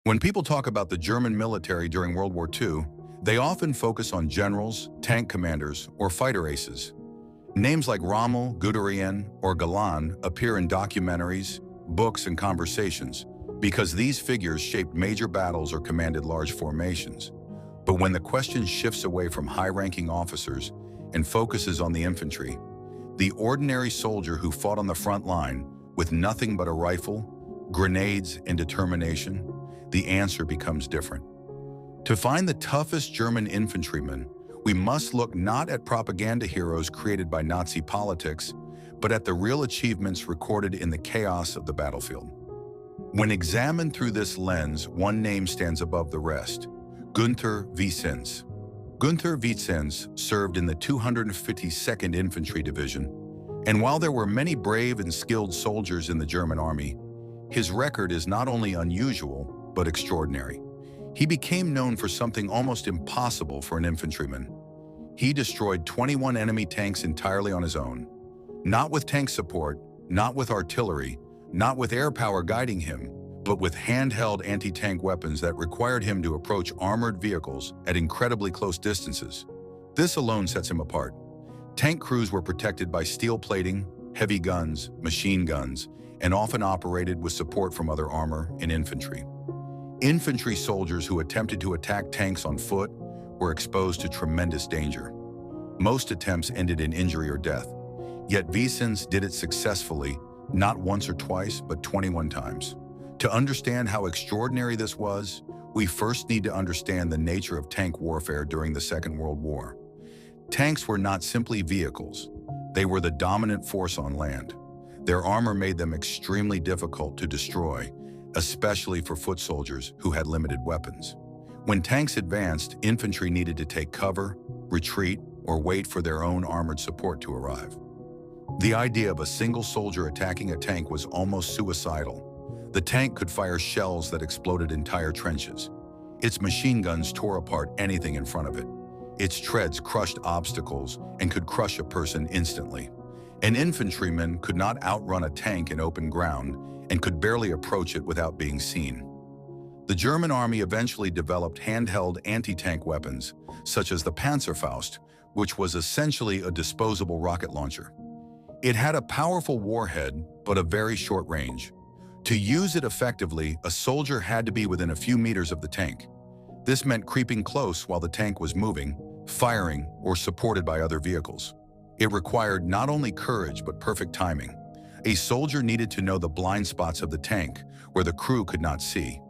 When people talk about the German military during World War II, they often focus on generals, tank commanders, or fighter aces. Names like Rommel, Guderian, or Galan appear in documentaries, books, and conversations because these figures shaped major battles or commanded large formations. But when the question shifts away from high-ranking officers and focuses on the infantry, the ordinary soldier who fought on the front line with nothing but a rifle, grenades, and determination, the answer becomes different. To find the toughest German infantryman, we must look not at propaganda heroes created by Nazi politics, but at the real achievements recorded in the chaos of the battlefield. When examined through this lens, one name stands above the rest: Günther Viezenz. Günther Viezenz served in the 252nd Infantry Division, and while there were many brave and skilled soldiers in the German army, his record is not only unusual, but extraordinary. He became known for something almost impossible for an infantryman. He destroyed 21 enemy tanks entirely on his own. Not with tank support, not with artillery, not with air power guiding him, but with handheld anti-tank weapons that required him to approach armored vehicles at incredibly close distances. This alone sets him apart. Tank crews were protected by steel plating, heavy guns, machine guns, and often operated with support from other armor and infantry. Infantry soldiers who attempted to attack tanks on foot were exposed to tremendous danger. Most attempts ended in injury or death, yet Viezenz did it successfully, not once or twice, but 21 times. To understand how extraordinary this was, we first need to understand the nature of tank warfare during the Second World War. Tanks were not simply vehicles. They were the dominant force on land. Their armor made them extremely difficult to destroy, especially for foot soldiers who had limited weapons. When tanks advanced, infantry needed to take cover, retreat, or wait for their own armored support to arrive. The idea of a single soldier attacking a tank was almost suicidal. The tank could fire shells that exploded entire trenches. Its machine guns tore apart anything in front of it. Its treads crushed obstacles and could crush a person instantly. An infantryman could not outrun a tank in open ground and could barely approach it without being seen. The German army eventually developed handheld anti-tank weapons, such as the Panzerfaust, which was essentially a disposable rocket launcher. It had a powerful warhead, but a very short range. To use it effectively, a soldier had to be within a few meters of the tank. This meant creeping close while the tank was moving, firing, or supported by other vehicles. It required not only courage, but perfect timing. A soldier needed to know the blind spots of the tank, where the crew could not see.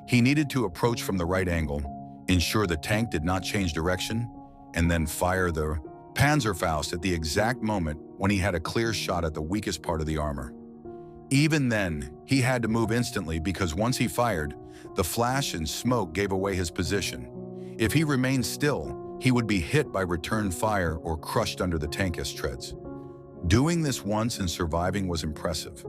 He needed to approach from the right angle, ensure the tank did not change direction, and then fire the Panzerfaust at the exact moment when he had a clear shot at the weakest part of the armor. Even then, he had to move instantly because once he fired, the flash and smoke gave away his position. If he remained still, he would be hit by return fire or crushed under the tank's treads. Doing this once and surviving was impressive.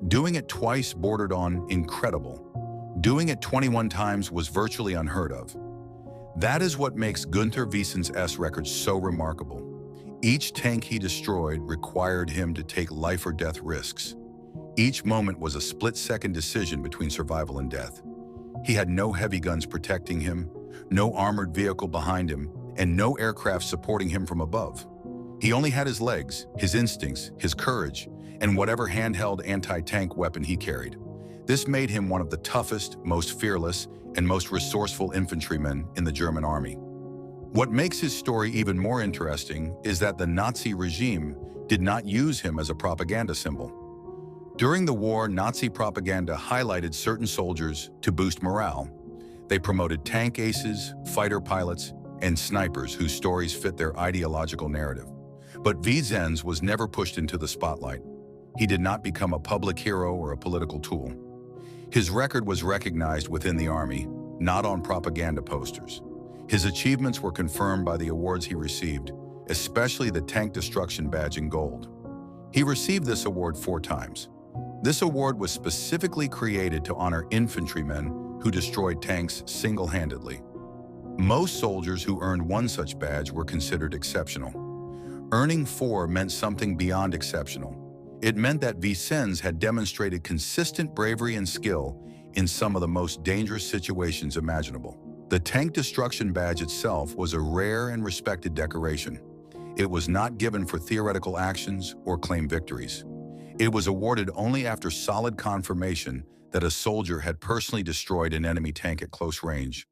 Doing it twice bordered on incredible. Doing it 21 times was virtually unheard of. That is what makes Günther Viezenz's record so remarkable. Each tank he destroyed required him to take life or death risks. Each moment was a split-second decision between survival and death. He had no heavy guns protecting him, no armored vehicle behind him, and no aircraft supporting him from above. He only had his legs, his instincts, his courage, and whatever handheld anti-tank weapon he carried. This made him one of the toughest, most fearless, and most resourceful infantrymen in the German army. What makes his story even more interesting is that the Nazi regime did not use him as a propaganda symbol. During the war, Nazi propaganda highlighted certain soldiers to boost morale. They promoted tank aces, fighter pilots, and snipers whose stories fit their ideological narrative. But Viezenz was never pushed into the spotlight. He did not become a public hero or a political tool. His record was recognized within the army, not on propaganda posters. His achievements were confirmed by the awards he received, especially the Tank Destruction Badge in gold. He received this award 4 times. This award was specifically created to honor infantrymen who destroyed tanks single-handedly. Most soldiers who earned one such badge were considered exceptional. Earning 4 meant something beyond exceptional. It meant that Viezenz had demonstrated consistent bravery and skill in some of the most dangerous situations imaginable. The Tank Destruction Badge itself was a rare and respected decoration. It was not given for theoretical actions or claimed victories. It was awarded only after solid confirmation that a soldier had personally destroyed an enemy tank at close range.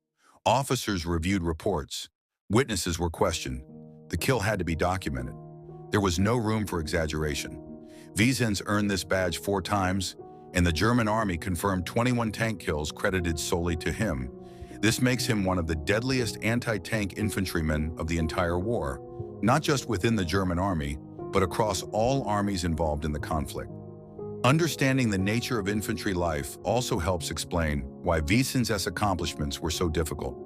Officers reviewed reports. Witnesses were questioned. The kill had to be documented. There was no room for exaggeration. Viezenz earned this badge 4 times, and the German army confirmed 21 tank kills credited solely to him. This makes him one of the deadliest anti-tank infantrymen of the entire war, not just within the German army, but across all armies involved in the conflict. Understanding the nature of infantry life also helps explain why Viezenz's accomplishments were so difficult.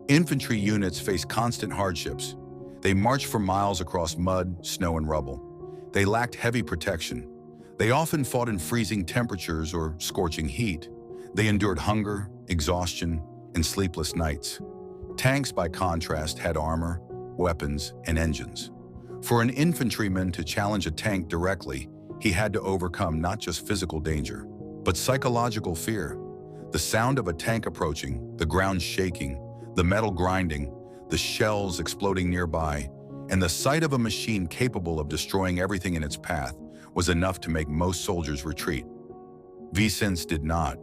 Infantry units face constant hardships. They marched for miles across mud, snow, and rubble. They lacked heavy protection. They often fought in freezing temperatures or scorching heat. They endured hunger, exhaustion, and sleepless nights. Tanks, by contrast, had armor, weapons, and engines. For an infantryman to challenge a tank directly, he had to overcome not just physical danger, but psychological fear. The sound of a tank approaching, the ground shaking, the metal grinding, the shells exploding nearby, and the sight of a machine capable of destroying everything in its path was enough to make most soldiers retreat. Viezenz did not.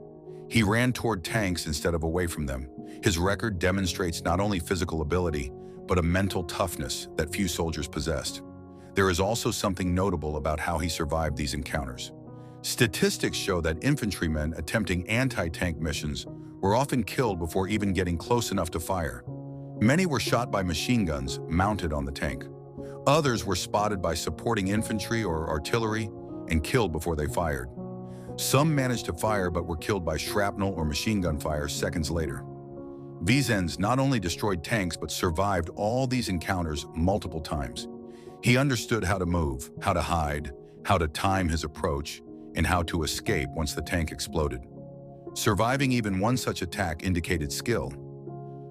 He ran toward tanks instead of away from them. His record demonstrates not only physical ability, but a mental toughness that few soldiers possessed. There is also something notable about how he survived these encounters. Statistics show that infantrymen attempting anti-tank missions were often killed before even getting close enough to fire. Many were shot by machine guns mounted on the tank. Others were spotted by supporting infantry or artillery and killed before they fired. Some managed to fire but were killed by shrapnel or machine gun fire seconds later. Viezenz not only destroyed tanks but survived all these encounters multiple times. He understood how to move, how to hide, how to time his approach, and how to escape once the tank exploded. Surviving even one such attack indicated skill.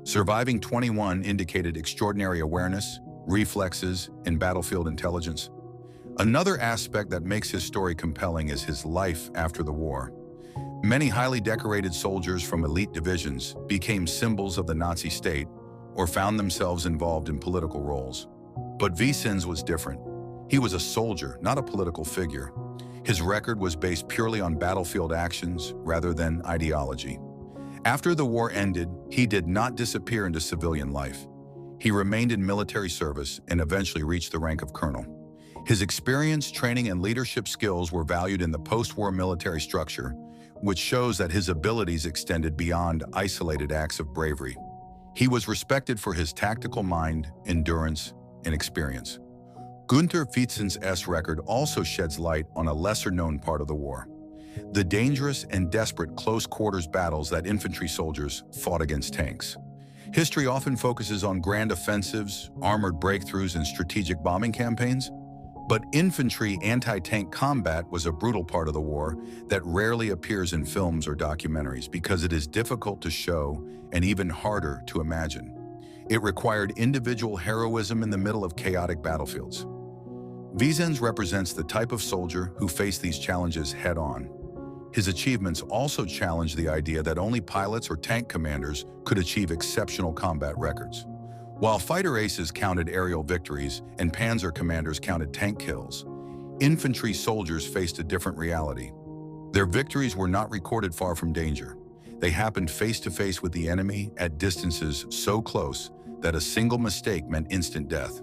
Surviving 21 indicated extraordinary awareness, reflexes, and battlefield intelligence. Another aspect that makes his story compelling is his life after the war. Many highly decorated soldiers from elite divisions became symbols of the Nazi state or found themselves involved in political roles. But Viezenz was different. He was a soldier, not a political figure. His record was based purely on battlefield actions rather than ideology. After the war ended, he did not disappear into civilian life. He remained in military service and eventually reached the rank of colonel. His experience, training, and leadership skills were valued in the post-war military structure, which shows that his abilities extended beyond isolated acts of bravery. He was respected for his tactical mind, endurance, and experience. Günther Viezenz's record also sheds light on a lesser-known part of the war: the dangerous and desperate close-quarters battles that infantry soldiers fought against tanks. History often focuses on grand offensives, armored breakthroughs, and strategic bombing campaigns, but infantry anti-tank combat was a brutal part of the war that rarely appears in films or documentaries because it is difficult to show and even harder to imagine. It required individual heroism in the middle of chaotic battlefields. Viezenz represents the type of soldier who faced these challenges head-on. His achievements also challenge the idea that only pilots or tank commanders could achieve exceptional combat records. While fighter aces counted aerial victories and panzer commanders counted tank kills, infantry soldiers faced a different reality. Their victories were not recorded far from danger. They happened face-to-face with the enemy at distances so close that a single mistake meant instant death.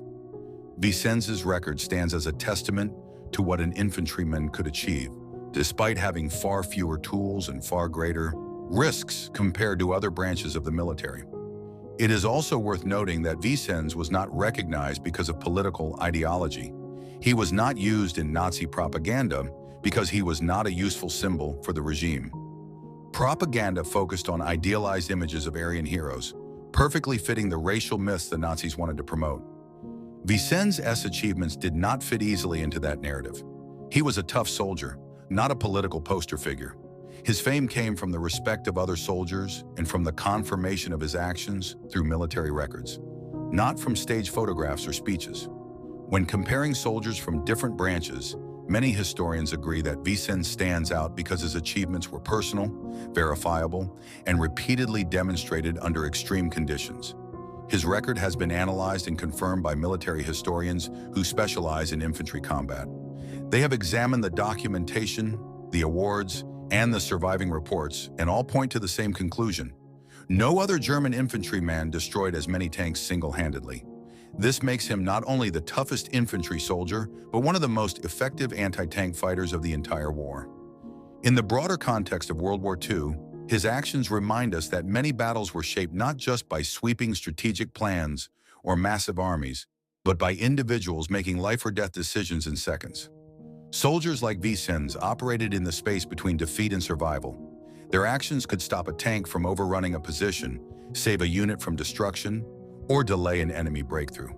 Viezenz's record stands as a testament to what an infantryman could achieve, despite having far fewer tools and far greater risks compared to other branches of the military. It is also worth noting that Viezenz was not recognized because of political ideology. He was not used in Nazi propaganda because he was not a useful symbol for the regime. Propaganda focused on idealized images of Aryan heroes, perfectly fitting the racial myths the Nazis wanted to promote. Viezenz's achievements did not fit easily into that narrative. He was a tough soldier, not a political poster figure. His fame came from the respect of other soldiers and from the confirmation of his actions through military records, not from stage photographs or speeches. When comparing soldiers from different branches, Many historians agree that Viezenz stands out because his achievements were personal, verifiable, and repeatedly demonstrated under extreme conditions. His record has been analyzed and confirmed by military historians who specialize in infantry combat. They have examined the documentation, the awards, and the surviving reports, and all point to the same conclusion. No other German infantryman destroyed as many tanks single-handedly. This makes him not only the toughest infantry soldier, but one of the most effective anti-tank fighters of the entire war. In the broader context of World War II, his actions remind us that many battles were shaped not just by sweeping strategic plans or massive armies, but by individuals making life-or-death decisions in seconds. Soldiers like Viezenz operated in the space between defeat and survival. Their actions could stop a tank from overrunning a position, save a unit from destruction, or delay an enemy breakthrough.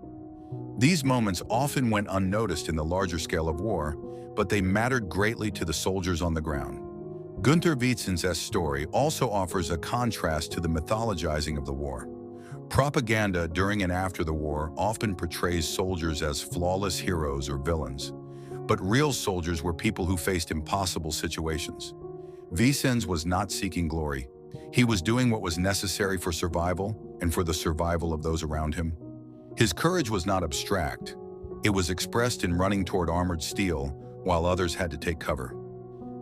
These moments often went unnoticed in the larger scale of war, but they mattered greatly to the soldiers on the ground. Günther Viezenz's story also offers a contrast to the mythologizing of the war. Propaganda during and after the war often portrays soldiers as flawless heroes or villains, but real soldiers were people who faced impossible situations. Viezenz was not seeking glory. He was doing what was necessary for survival and for the survival of those around him. His courage was not abstract. It was expressed in running toward armored steel while others had to take cover.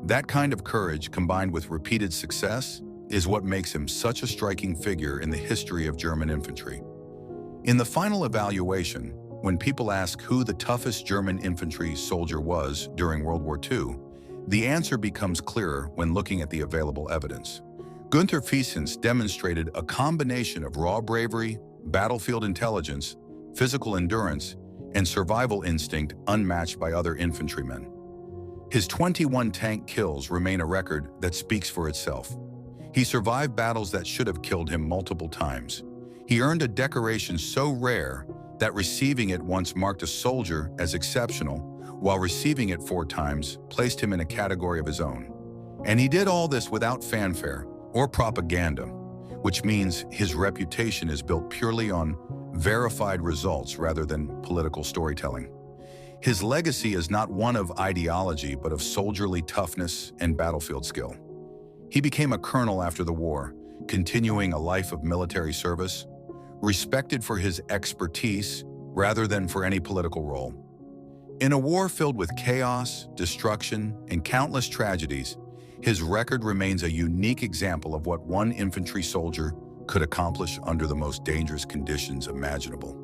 That kind of courage, combined with repeated success, is what makes him such a striking figure in the history of German infantry. In the final evaluation, when people ask who the toughest German infantry soldier was during World War II, the answer becomes clearer when looking at the available evidence. Günther Viezenz demonstrated a combination of raw bravery, battlefield intelligence, physical endurance, and survival instinct unmatched by other infantrymen. His 21 tank kills remain a record that speaks for itself. He survived battles that should have killed him multiple times. He earned a decoration so rare that receiving it once marked a soldier as exceptional, while receiving it 4 times placed him in a category of his own. And he did all this without fanfare or propaganda, which means his reputation is built purely on verified results rather than political storytelling. His legacy is not one of ideology, but of soldierly toughness and battlefield skill. He became a colonel after the war, continuing a life of military service, respected for his expertise rather than for any political role. In a war filled with chaos, destruction, and countless tragedies, his record remains a unique example of what one infantry soldier could accomplish under the most dangerous conditions imaginable.